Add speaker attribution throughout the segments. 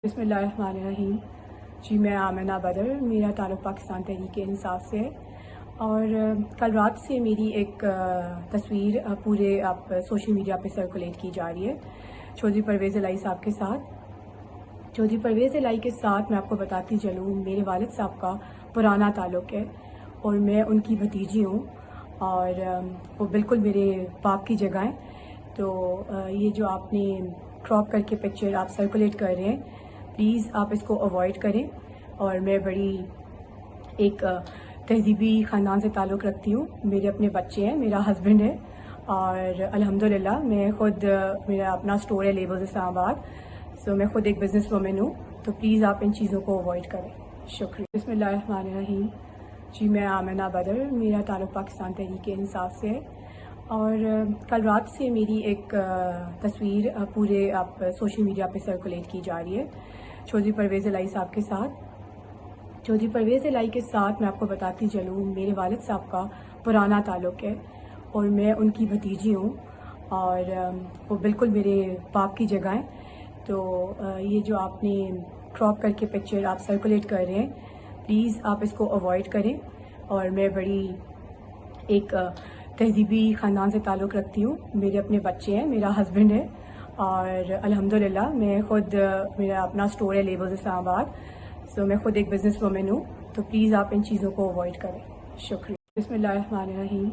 Speaker 1: بسم اللہ الرحمن الرحیم. جی میں آمنہ بدر، میرا تعلق پاکستان تحریک انصاف سے، اور کل رات سے میری ایک تصویر پورے سوشل میڈیا پہ سرکولیٹ کی جا رہی ہے چودھری پرویز الہی صاحب کے ساتھ. چودھری پرویز الہی کے ساتھ میں آپ کو بتاتی چلوں، میرے والد صاحب کا پرانا تعلق ہے اور میں ان کی بھتیجی ہوں، اور وہ بالکل میرے باپ کی جگہ ہیں. تو یہ جو آپ نے کراپ کر کے پکچر آپ سرکولیٹ کر رہے ہیں، پلیز آپ اس کو اوائڈ کریں. اور میں بڑی ایک تہذیبی خاندان سے تعلق رکھتی ہوں. میرے اپنے بچے ہیں، میرا ہسبینڈ ہے، اور الحمدللہ میں خود میرا اپنا اسٹور ہے لیبرز اسلام آباد. سو میں خود ایک بزنس وومن ہوں. تو پلیز آپ ان چیزوں کو اوائڈ کریں. شکریہ. بسم اللہ الرحمن الرحیم. جی میں آمنہ بدر، میرا تعلق پاکستان تحریک انصاف سے ہے، اور کل رات سے میری ایک تصویر پورے سوشل میڈیا پہ سرکولیٹ کی جا رہی ہے چودھری پرویز الہی صاحب کے ساتھ. چودھری پرویز الہی کے ساتھ میں آپ کو بتاتی چلوں، میرے والد صاحب کا پرانا تعلق ہے اور میں ان کی بھتیجی ہوں، اور وہ بالکل میرے باپ کی جگہ ہیں. تو یہ جو آپ نے کراپ کر کے پکچر آپ سرکولیٹ کر رہے ہیں، پلیز آپ اس کو اوائڈ کریں. اور میں بڑی ایک تہذیبی خاندان سے تعلق رکھتی ہوں. میرے اپنے بچے ہیں، میرا ہسبینڈ ہے، اور الحمدللہ میں خود میرا اپنا اسٹور ہے لیبرز اسلام آباد. سو میں خود ایک بزنس وومن ہوں. تو پلیز آپ ان چیزوں کو اوائڈ کریں. شکریہ. بسم اللہ الرحمن الرحیم.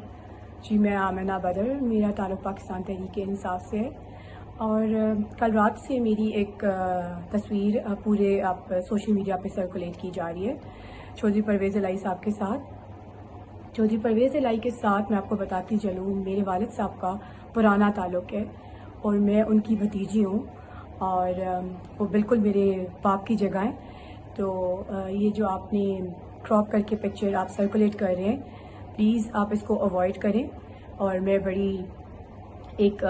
Speaker 1: جی میں آمنہ بدر، میرا تعلق پاکستان تحریک انصاف سے ہے، اور کل رات سے میری ایک تصویر پورے سوشل میڈیا پہ سرکولیٹ کی جا رہی ہے چودھری پرویز الہی صاحب کے ساتھ. چودھری پرویز الہی کے ساتھ میں آپ کو بتاتی چلوں، میرے والد صاحب کا پرانا تعلق ہے اور میں ان کی بھتیجی ہوں، اور وہ بالکل میرے باپ کی جگہ ہیں. تو یہ جو آپ نے کراپ کر کے پکچر آپ سرکولیٹ کر رہے ہیں، پلیز آپ اس کو اوائڈ کریں. اور میں بڑی ایک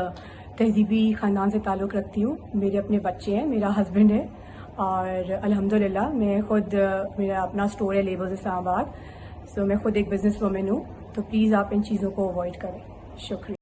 Speaker 1: تہذیبی خاندان سے تعلق رکھتی ہوں. میرے اپنے بچے ہیں، میرا ہسبینڈ ہے، اور الحمدللہ میں خود میرا اپنا اسٹور ہے لیبرز اسلام آباد. سو میں خود ایک بزنس وومن ہوں. تو پلیز آپ ان چیزوں کو اوائڈ کریں. شکریہ.